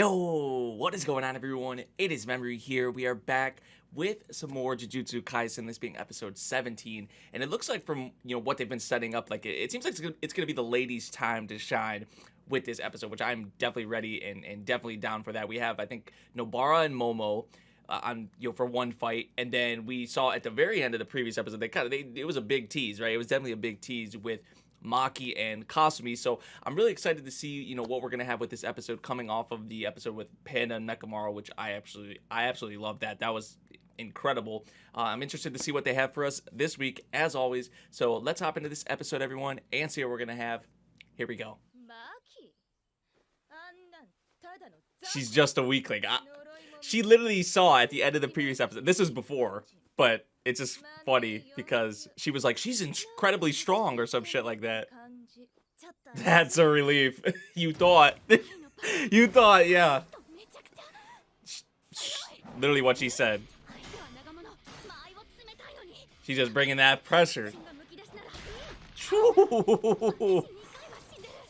Yo, what is going on, everyone? It is Memory here. We are back with some more Jujutsu Kaisen, this being episode 17. And it looks like from, what they've been setting up, like it seems like it's gonna be the ladies' time to shine with this episode, which I'm definitely ready and definitely down for that. We have, I think, Nobara and Momo on, for one fight, and then we saw at the very end of the previous episode, it was a big tease, right? It was definitely a big tease with Maki and Kasumi. So I'm really excited to see, what we're gonna have with this episode, coming off of the episode with Panda and Nekomaru, which I absolutely love that. That was incredible. I'm interested to see what they have for us this week, as always. So let's hop into this episode, everyone, and see what we're gonna have. Here we go. She's just a weakling. She literally saw at the end of the previous episode. This was before, but it's just funny because she was like, she's incredibly strong or some shit like that. That's a relief. You thought. You thought, yeah. Literally what she said. She's just bringing that pressure.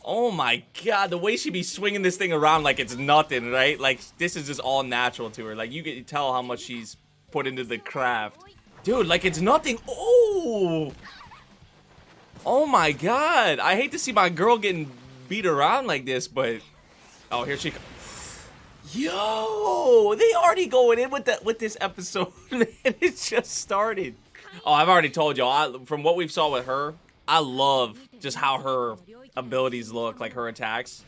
Oh my god, the way she be swinging this thing around like it's nothing, right? Like, this is just all natural to her. Like, you can tell how much she's put into the craft. Dude, like it's nothing. Oh! Oh my god. I hate to see my girl getting beat around like this, but... Oh, here she comes. Yo! They already going in with this episode. It just started. Oh, I've already told y'all, from what we've saw with her, I love just how her abilities look, like her attacks.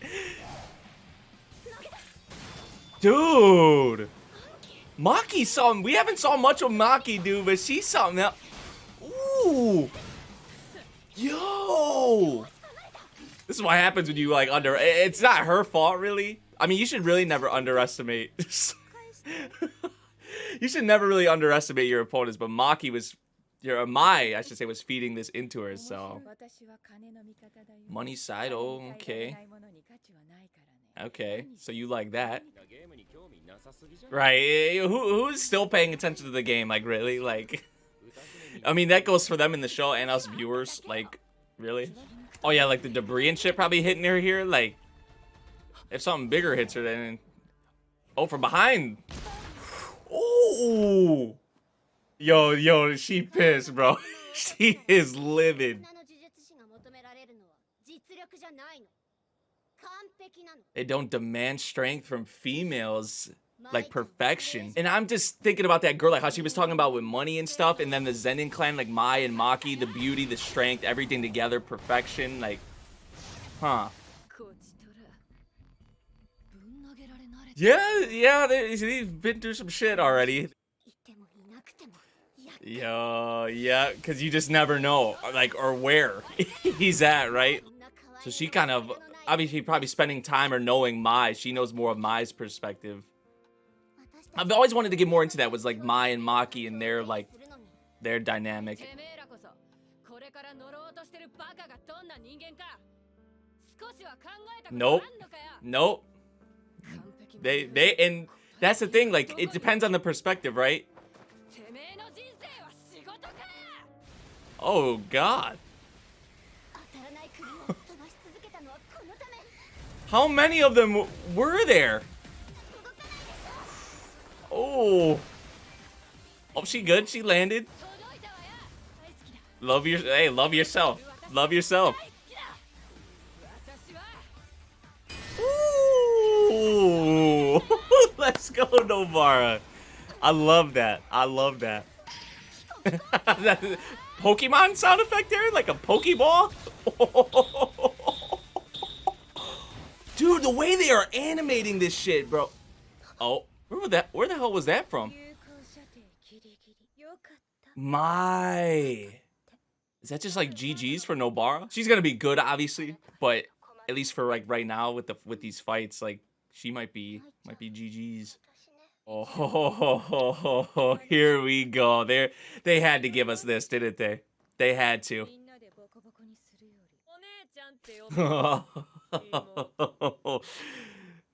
Dude! Maki's something. We haven't saw much of Maki, dude, but she's something else. Ooh! Yo! This is what happens when you, like, It's not her fault, really. I mean, you should really never underestimate. You should never really underestimate your opponents, but Maki was... Mai, I should say, was feeding this into her, so... Money side, oh, okay. Okay, so you like that. Right, who's still paying attention to the game, like, really? Like, I mean, that goes for them in the show and us viewers, like, really? Oh yeah, like the debris and shit probably hitting her here, like, if something bigger hits her, then... Oh, from behind! Ooh! Yo, she pissed, bro. She is livid. They don't demand strength from females like perfection. And I'm just thinking about that girl, like how she was talking about with money and stuff, and then the Zenin clan, like Mai and Maki, the beauty, the strength, everything together, perfection, like, huh. Yeah, they've been through some shit already. Yo, yeah, because you just never know, like, or where he's at, right? So she kind of, obviously, probably spending time or knowing Mai. She knows more of Mai's perspective. I've always wanted to get more into that, was like Mai and Maki and their, like, their dynamic. Nope. And that's the thing, like, it depends on the perspective, right? Oh, God. How many of them were there? Oh. Oh, she good? She landed? Love yourself. Love yourself. Ooh. Let's go, Nobara. I love that. I love that. Pokemon sound effect there? Like a Pokeball? Dude, the way they are animating this shit, bro. Oh, where the hell was that from? Mai. Is that just like GG's for Nobara? She's gonna be good, obviously, but at least for like right now with these fights, like she might be GG's. Oh, here we go. They had to give us this, didn't they? They had to.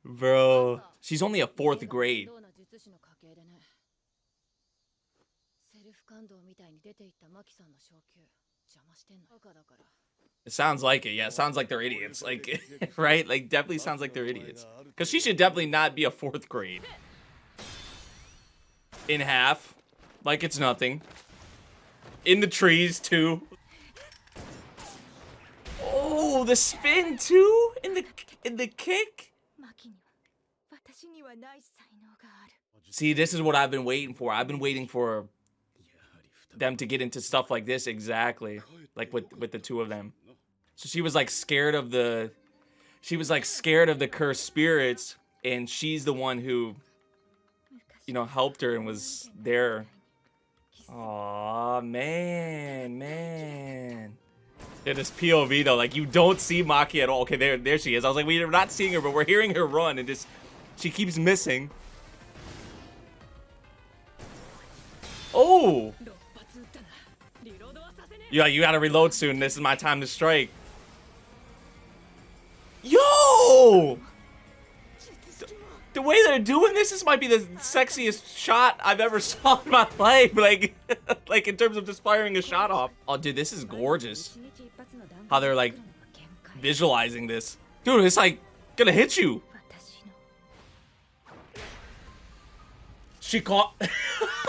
Bro, she's only a 4th grade. It sounds like it. Yeah, it sounds like they're idiots. Like, right? Like, definitely sounds like they're idiots. Because she should definitely not be a 4th grade. In half. Like it's nothing. In the trees, too. Oh, the spin, too? In the kick? See, this is what I've been waiting for. I've been waiting for them to get into stuff like this exactly. Like with the two of them. So she was like scared of the cursed spirits, and she's the one who, you know, helped her and was there. Aw, man. Yeah, this POV though, like you don't see Maki at all. Okay, there she is. I was like, we're not seeing her, but we're hearing her run, and just she keeps missing. Oh! Yeah, you gotta reload soon. This is my time to strike. Yo! The way they're doing this might be the sexiest shot I've ever saw in my life. Like, like in terms of just firing a shot off. Oh, dude, this is gorgeous. How they're like visualizing this. Dude, it's like gonna hit you. She caught.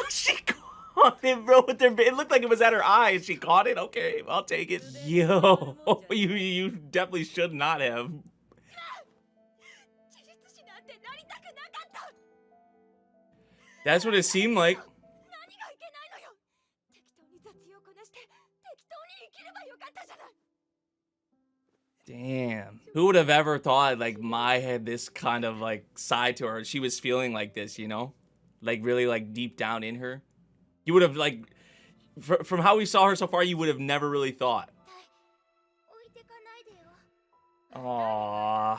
She caught it, bro. With their, it looked like it was at her eye, and she caught it. Okay, I'll take it. Yo, you definitely should not have. That's what it seemed like. Damn. Who would have ever thought like Mai had this kind of like side to her? She was feeling like this, you know? Like really like deep down in her. You would have like, from how we saw her so far, you would have never really thought. Aww.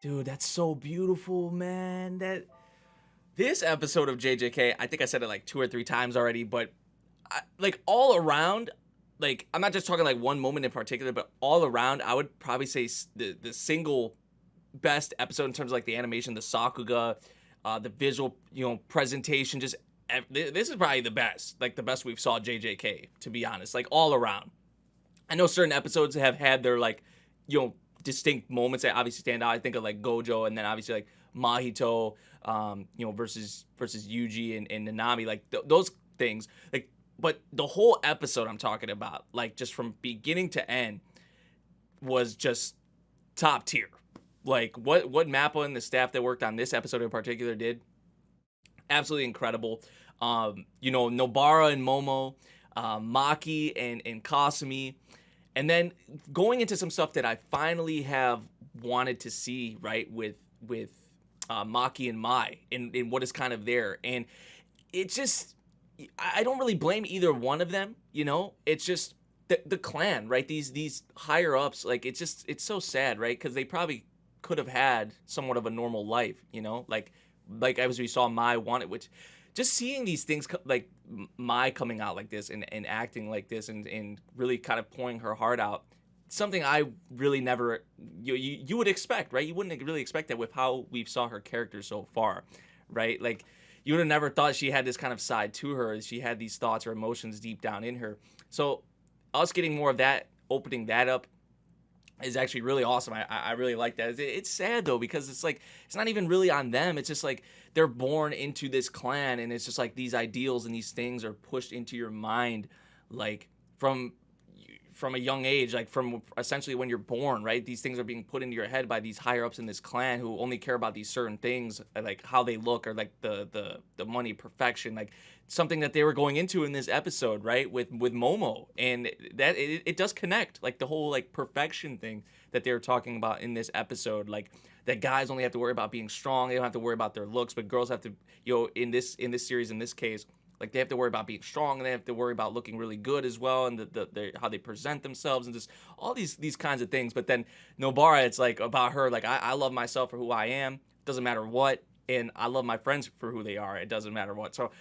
Dude, that's so beautiful, man. This episode of JJK, I think I said it like 2 or 3 times already, but like all around, like I'm not just talking like one moment in particular, but all around, I would probably say the single best episode in terms of like the animation, the Sakuga, the visual, you know, presentation. Just this is probably the best, like the best we've saw JJK, to be honest, like all around. I know certain episodes have had their like, you know, distinct moments that obviously stand out. I think of like Gojo, and then obviously like Mahito, you know, versus Yuji and Nanami, like those things. Like, but the whole episode I'm talking about, like just from beginning to end, was just top tier. Like what Mappa and the staff that worked on this episode in particular did, absolutely incredible. You know, Nobara and Momo, Maki and Kasumi. And then going into some stuff that I finally have wanted to see, right, with Maki and Mai in what is kind of there. And it's just, I don't really blame either one of them, you know? It's just the clan, right? These higher ups, like it's so sad, right? Because they probably could have had somewhat of a normal life, you know? Like as we saw Mai wanted, which just seeing these things like Mai coming out like this and acting like this and really kind of pouring her heart out, something I really never, you would expect, right? You wouldn't really expect that with how we've saw her character so far, right? Like you would have never thought she had this kind of side to her. She had these thoughts or emotions deep down in her. So us getting more of that, opening that up, is actually really awesome. I really like that. It's sad though, because it's like it's not even really on them. It's just like they're born into this clan, and it's just like these ideals and these things are pushed into your mind, like from a young age, like from essentially when you're born, right? These things are being put into your head by these higher ups in this clan who only care about these certain things, like how they look or like the money, perfection, like something that they were going into in this episode, right? With Momo, and that it does connect, like the whole like perfection thing that they were talking about in this episode, like that guys only have to worry about being strong, they don't have to worry about their looks, but girls have to, you know, in this series, in this case, like they have to worry about being strong, and they have to worry about looking really good as well, and how they present themselves, and just all these kinds of things. But then Nobara, it's like about her, like I love myself for who I am, doesn't matter what, and I love my friends for who they are, it doesn't matter what. So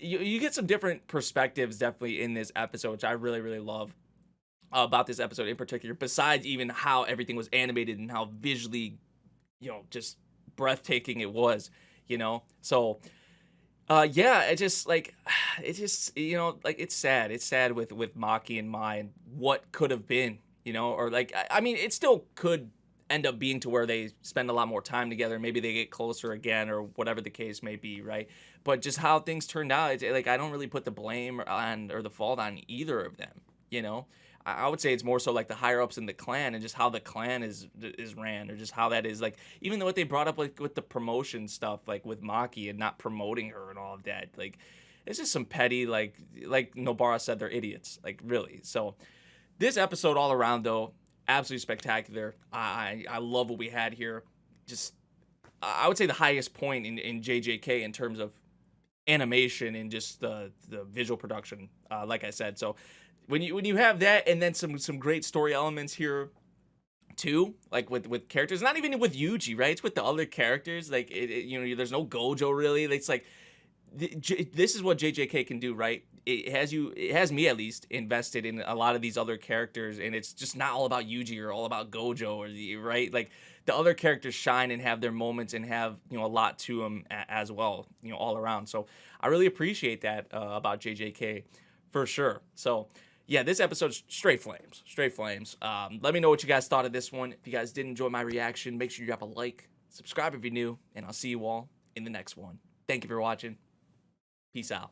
you get some different perspectives definitely in this episode, which I really, really love about this episode in particular, besides even how everything was animated and how visually, you know, just breathtaking it was, you know. So Yeah, it just like it just like it's sad. It's sad with Maki and Mai and what could have been, or like I mean, it still could end up being to where they spend a lot more time together. Maybe they get closer again, or whatever the case may be, right? But just how things turned out, it's, like I don't really put the blame on or the fault on either of them. You know, I would say it's more so like the higher ups in the clan and just how the clan is ran, or just how that is like. Even though what they brought up like with the promotion stuff, like with Maki and not promoting her and all of that, like it's just some petty like Nobara said, they're idiots, like really. So this episode all around though, absolutely spectacular. I love what we had here. Just I would say the highest point in JJK in terms of animation and just the visual production. Like I said, so when you have that and then some great story elements here too, like with characters, not even with Yuji, right? It's with the other characters. Like there's no Gojo really. It's like this is what JJK can do, right? It has me at least invested in a lot of these other characters, and it's just not all about Yuji or all about Gojo or right. Like the other characters shine and have their moments and have a lot to them as well, all around. So I really appreciate that about JJK for sure. So yeah, this episode's straight flames, straight flames. Let me know what you guys thought of this one. If you guys did enjoy my reaction, make sure you drop a like, subscribe if you're new, and I'll see you all in the next one. Thank you for watching. Peace out.